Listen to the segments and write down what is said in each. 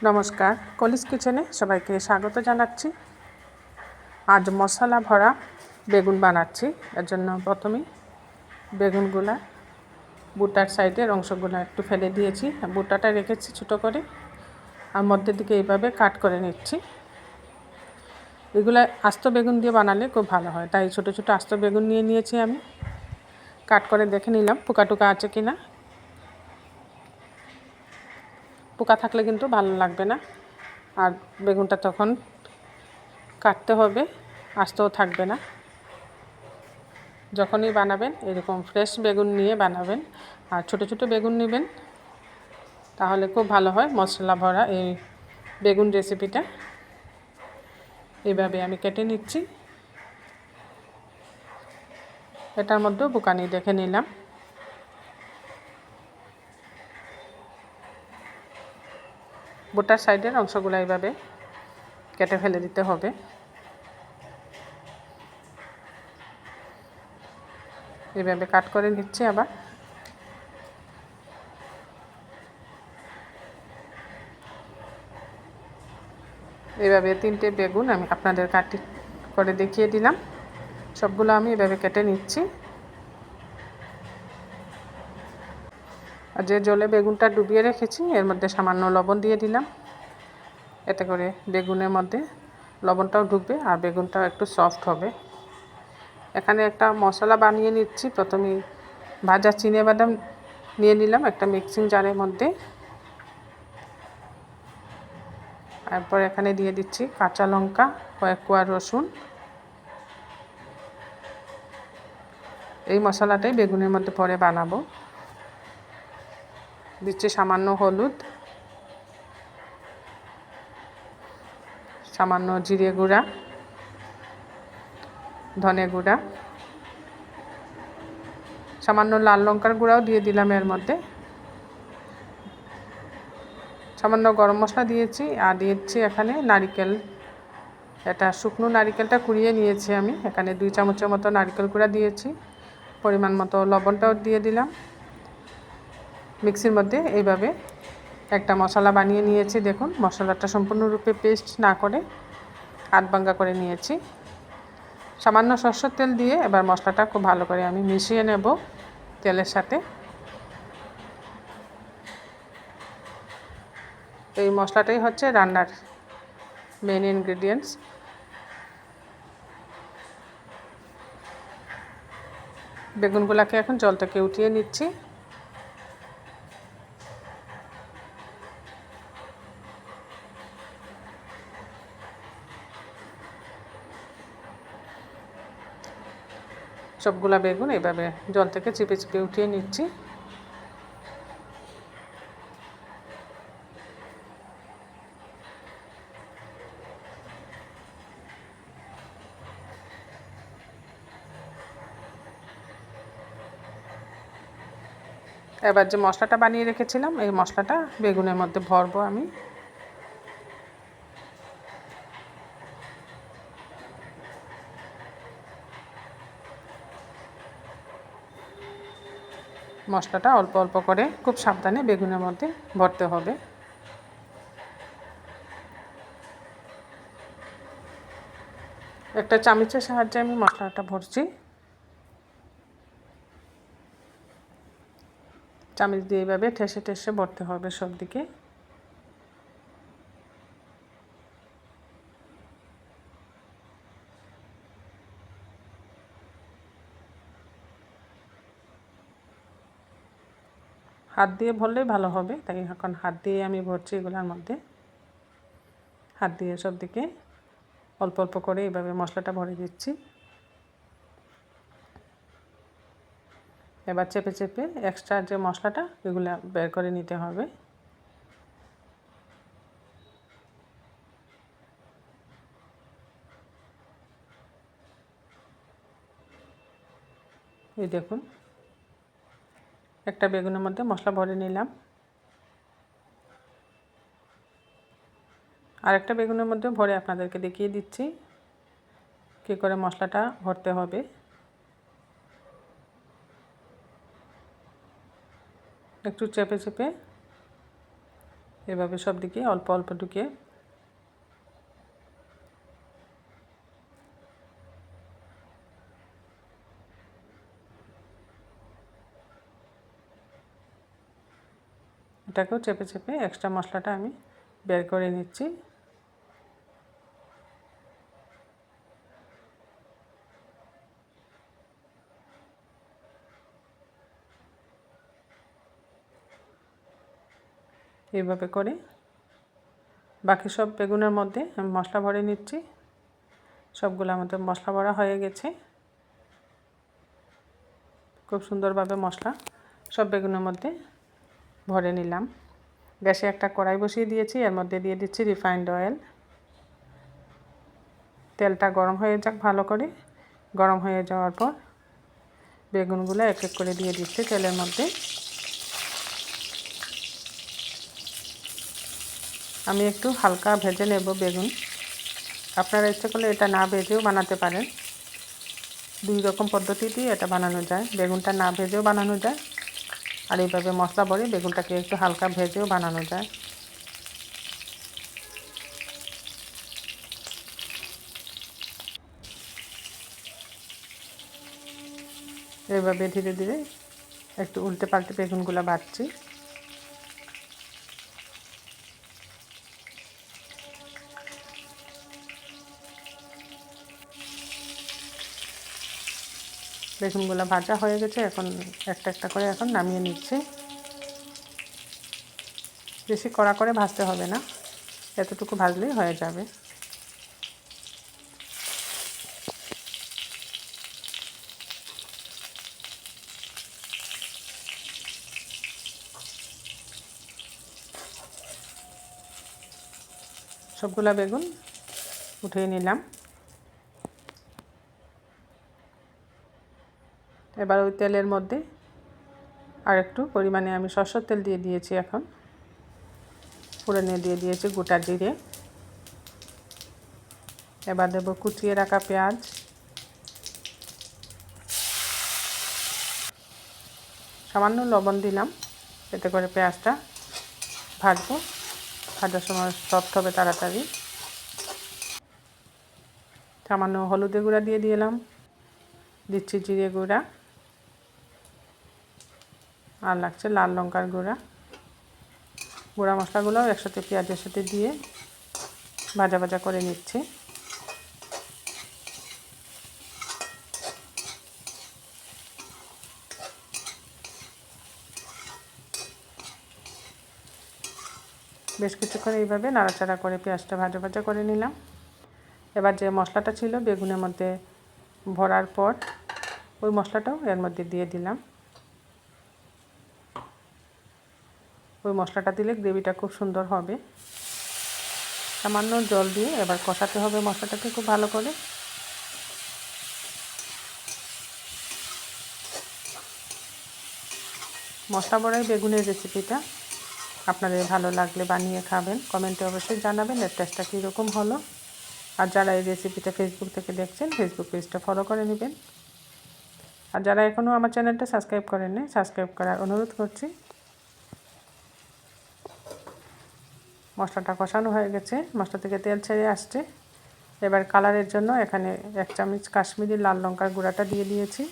নমস্কার, কলিস কিচেনে সবাইকে স্বাগত জানাচ্ছি। আজ মশলা ভরা বেগুন বানাচ্ছি। এর জন্য প্রথমেই বেগুনগুলা বুটার সাইডের অংশগুলো একটু ফেলে দিয়েছি, বুটাটা রেখেছি ছোটো করে, আর মধ্যের দিকে এইভাবে কাট করে নিচ্ছি। এগুলো আস্ত বেগুন দিয়ে বানালে খুব ভালো হয়, তাই ছোটো ছোটো আস্ত বেগুন নিয়ে নিয়েছি। আমি কাট করে দেখে নিলাম পোকা টোকা আছে কি না। পোকা থাকলে কিন্তু ভালো লাগবে না, আর বেগুনটা তখন কাটতে হবে, আস্তেও থাকবে না। যখনই বানাবেন এরকম ফ্রেশ বেগুন নিয়ে বানাবেন, আর ছোটো ছোটো বেগুন নেবেন, তাহলে খুব ভালো হয় মশলা ভরা এই বেগুন রেসিপিটা। এইভাবে আমি কেটে নিচ্ছি। এটার মধ্যেও পোকা নেই দেখে নিলাম। বোটার সাইডের অংশগুলো এইভাবে কেটে ফেলে দিতে হবে। এইভাবে কাট করে নিচ্ছি। আবার এইভাবে 3টে বেগুন আমি আপনাদের কাটি করে দেখিয়ে দিলাম। সবগুলো আমি এভাবে কেটে নিচ্ছি। আর যে জলে বেগুনটা ডুবিয়ে রেখেছি এর মধ্যে সামান্য লবণ দিয়ে দিলাম, এতে করে বেগুনের মধ্যে লবণটাও ঢুকবে আর বেগুনটাও একটু সফট হবে। এখানে একটা মশলা বানিয়ে নিচ্ছি। প্রথমে ভাজা চিনেবাদাম নিয়ে নিলাম একটা মিক্সিং জারের মধ্যে। তারপর এখানে দিয়ে দিচ্ছি কাঁচা লঙ্কা, কয়েক কোয়া রসুন। এই মশলাটাই বেগুনের মধ্যে পরে বানাবো। দিচ্ছি সামান্য হলুদ, সামান্য জিরে গুঁড়া, ধনে গুঁড়া, সামান্য লাল লঙ্কার গুঁড়াও দিয়ে দিলাম এর মধ্যে, সামান্য গরম মশলা দিয়েছি। আর দিয়েছি এখানে নারকেল, এটা শুকনো নারকেলটা কুড়িয়ে নিয়েছি আমি। এখানে 2 চামচের মতো নারকেল গুঁড়া দিয়েছি। পরিমাণ মতো লবণটাও দিয়ে দিলাম। মিক্সির মধ্যে এইভাবে একটা মশলা বানিয়ে নিয়েছি। দেখুন, মশলাটা সম্পূর্ণরূপে পেস্ট না করে আধভাঙ্গা করে নিয়েছি। সামান্য সরষের তেল দিয়ে এবার মশলাটা খুব ভালো করে আমি মিশিয়ে নেব তেলের সাথে। এই মশলাটাই হচ্ছে রান্নার মেন ইনগ্রেডিয়েন্টস। বেগুনগুলোকে এখন জল থেকে উঠিয়ে নিচ্ছি। সবগুলা বেগুন এইভাবে জল থেকে চিপে চিপে উঠিয়ে নিচ্ছি। এবার যে মশলাটা বানিয়ে রেখেছিলাম এই মশলাটা বেগুনের মধ্যে ভরবো আমি। মশলাটা অল্প অল্প করে খুব সাবধানে বেগুনের মধ্যে ভরতে হবে। একটা চামচের সাহায্যে আমি মশলাটা ভরছি। চামচ দিয়ে এইভাবে ঠেসে ঠেসে ভরতে হবে সব দিকে। হাত দিয়ে ভরলেই ভালো হবে, তাই এখন হাত দিয়ে আমি ভরছি এগুলোর মধ্যে। হাত দিয়ে সব দিকে অল্প অল্প করে এইভাবে মশলাটা ভরে দিচ্ছি। এবার চেপে চেপে এক্সট্রা যে মশলাটা এগুলো বের করে নিতে হবে। এই দেখুন, একটা বেগুনের মধ্যে মশলা ভরে নিলাম। আর একটা বেগুনের মধ্যে ভরে আপনাদেরকে দেখিয়ে দিচ্ছি কী করে মশলাটা ভরতে হবে। একটু চেপে চেপে এভাবে সব দিকে অল্প অল্প ঢুকিয়ে এটাকেও চেপে চেপে এক্সট্রা মশলাটা আমি বের করে নিচ্ছি। এইভাবে করে বাকি সব বেগুনের মধ্যে আমি মশলা ভরে নিচ্ছি। সবগুলো আমাদের মশলা ভরা হয়ে গেছে। খুব সুন্দরভাবে মশলা সব বেগুনের মধ্যে ভরে নিলাম। গ্যাসে একটা কড়াই বসিয়ে দিয়েছি, এর মধ্যে দিয়ে দিচ্ছি রিফাইন্ড অয়েল। তেলটা গরম হয়ে যাক ভালো করে। গরম হয়ে যাওয়ার পর বেগুনগুলো এক এক করে দিয়ে দিচ্ছি তেলের মধ্যে। আমি একটু হালকা ভেজে নেব বেগুন। আপনারা ইচ্ছে করলে এটা না ভেজেও বানাতে পারেন। দুই রকম পদ্ধতিতেই এটা বানানো যায়। বেগুনটা না ভেজেও বানানো যায়, আর এইভাবে মশলা ভরে বেগুনটাকে একটু হালকা ভেজেও বানানো যায়। এইভাবে ধীরে ধীরে একটু উল্টে পাল্টে বেগুনগুলো ভাজছি। বেগুনগুলো ভাজা হয়ে গেছে, এখন একটা একটা করে এখন নামিয়ে নিচ্ছি। বেশি কড়া করে ভাজতে হবে না, এতটুকু ভাজলেই হয়ে যাবে। সবগুলা বেগুন উঠিয়ে নিলাম। এবার ওই তেলের মধ্যে আর একটু পরিমাণে আমি সরষের তেল দিয়ে দিয়েছি। এখন ফোড়নে দিয়ে দিয়েছি গোটা জিরে। এবার দেব কুচিয়ে রাখা পেঁয়াজ, সামান্য লবণ দিলাম, এতে করে পেঁয়াজটা ভাজবো, ভাজার সময় সফট হবে তাড়াতাড়ি। সামান্য হলুদের গুঁড়া দিয়ে দিলাম, দিচ্ছি জিরে গুঁড়া, আর লাগছে লাল লঙ্কার গুঁড়া। গুঁড়া মশলাগুলোও একসাথে পেঁয়াজের সাথে দিয়ে ভাজা ভাজা করে নিচ্ছি। বেশ কিছুক্ষণ এইভাবে নাড়াচাড়া করে পেঁয়াজটা ভাজা ভাজা করে নিলাম। এবার যে মশলাটা ছিল বেগুনের মধ্যে ভরার পর ওই মশলাটাও এর মধ্যে দিয়ে দিলাম। ওই মশলাটা দিলে গ্রেভিটা খুব সুন্দর হবে। সামান্য জল দিয়ে এবার কষাতে হবে মশলাটাকে খুব ভালো করে। মশলা বড়াই বেগুনের রেসিপিটা আপনাদের ভালো লাগলে বানিয়ে খাবেন, কমেন্টে অবশ্যই জানাবেন এর টেস্টটা কীরকম হলো। আর যারা এই রেসিপিটা ফেসবুক থেকে দেখছেন, ফেসবুক পেজটা ফলো করে নেবেন। আর যারা এখনও আমার চ্যানেলটা সাবস্ক্রাইব করেননি, সাবস্ক্রাইব করার অনুরোধ করছি। মশলাটা কষানো হয়ে গেছে, মশলা থেকে তেল ছেড়ে আসছে। এবার কালারের জন্য এখানে 1 চামচ কাশ্মীরি লাল লঙ্কার গুঁড়াটা দিয়ে দিয়েছি।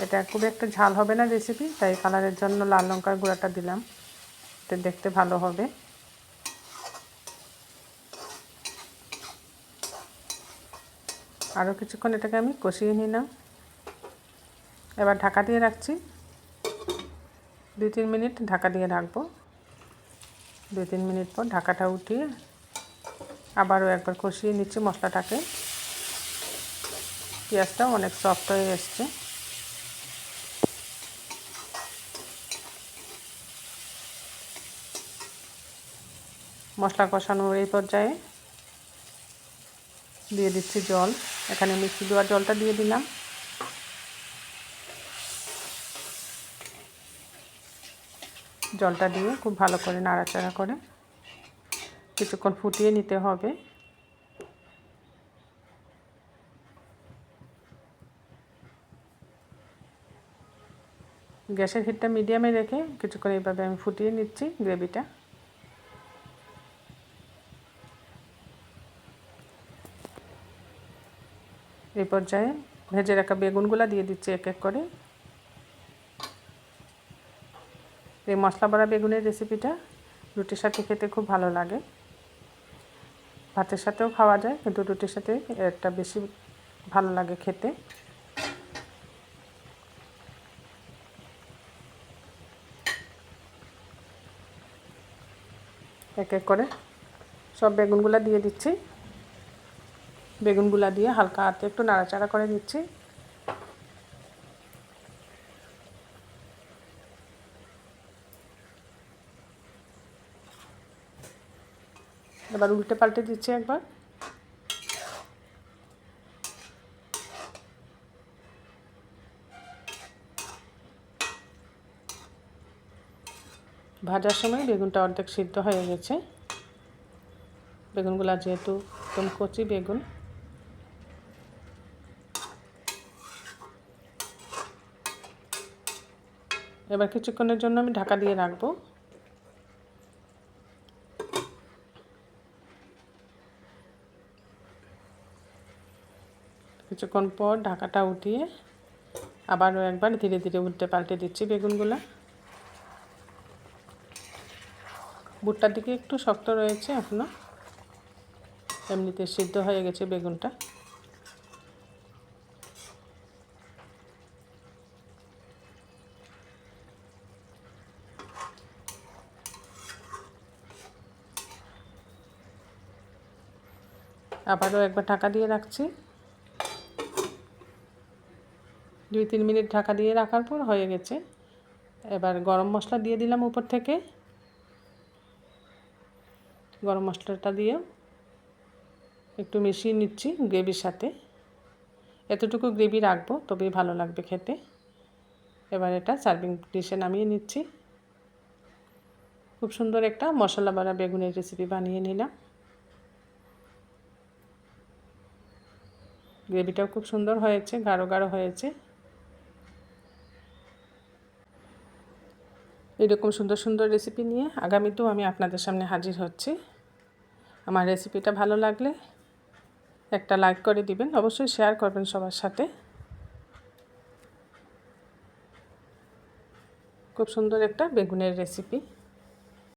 এটা খুব একটা ঝাল হবে না রেসিপি, তাই কালারের জন্য লাল লঙ্কার গুঁড়াটা দিলাম, এটা দেখতে ভালো হবে। আরও কিছুক্ষণ এটাকে আমি কষিয়ে নিলাম। এবার ঢাকা দিয়ে রাখছি, 2-3 মিনিট ঢাকা দিয়ে রাখবো। 2-3 মিনিট পর ঢাকাটা উঠিয়ে আবারও একবার কষিয়ে নিচ্ছি মশলাটাকে। পেঁয়াজটাও অনেক সফট হয়ে এসছে। মশলা কষানোর এই পর্যায়ে দিয়ে দিচ্ছি জল। এখানে মিষ্টি দেওয়া জলটা দিয়ে দিলাম। জলটা দিয়ে খুব ভালো করে নাড়াচাড়া করে কিছুক্ষণ ফুটিয়ে নিতে হবে। গ্যাসের হিটটা মিডিয়ামে রেখে কিছুক্ষণ এইভাবে আমি ফুটিয়ে নিচ্ছি গ্রেভিটা। এই পর্যায়ে ভেজে রাখা বেগুনগুলো দিয়ে দিচ্ছি এক এক করে। এই মশলা ভরা বেগুনের রেসিপিটা রুটির সাথে খেতে খুব ভালো লাগে। ভাতের সাথেও খাওয়া যায়, কিন্তু রুটির সাথে একটা বেশি ভালো লাগে খেতে। এক এক করে সব বেগুনগুলো দিয়ে দিচ্ছি। বেগুনগুলো দিয়ে হালকা হাতে একটু নাড়াচাড়া করে দিচ্ছি। এবার উল্টে পাল্টে দিচ্ছি একবার। ভাজার সময় বেগুনটা অর্ধেক সিদ্ধ হয়ে গেছে। বেগুনগুলো যেহেতু একদম কচি বেগুন, এবার কিছুক্ষণের জন্য আমি ঢাকা দিয়ে রাখবো। কিছুক্ষণ পর ঢাকাটা উঠিয়ে আবারও একবার ধীরে ধীরে উল্টে পাল্টে দিচ্ছি বেগুনগুলো। বুটটার দিকে একটু শক্ত রয়েছে এখনো, এমনিতে সিদ্ধ হয়ে গেছে বেগুনটা। আবারও একবার ঢাকা দিয়ে রাখছি। 2-3 মিনিট ঢাকা দিয়ে রাখার পর হয়ে গেছে। এবার গরম মশলা দিয়ে দিলাম উপর থেকে। গরম মশলাটা দিয়ে একটু মিশিয়ে নিচ্ছি গ্রেভির সাথে। এতটুকু গ্রেভি রাখবো, তবেই ভালো লাগবে খেতে। এবার এটা সার্ভিং ডিশে নামিয়ে নিচ্ছি। খুব সুন্দর একটা মশলা ভরা বেগুনের রেসিপি বানিয়ে নিলাম। গ্রেভিটাও খুব সুন্দর হয়েছে, গাঢ় গাঢ় হয়েছে। এরকম সুন্দর সুন্দর রেসিপি নিয়ে আগামীতেও আমি আপনাদের সামনে হাজির হচ্ছি। আমার রেসিপিটা ভালো লাগলে একটা লাইক করে দিবেন, অবশ্যই শেয়ার করবেন সবার সাথে। খুব সুন্দর একটা বেগুনের রেসিপি।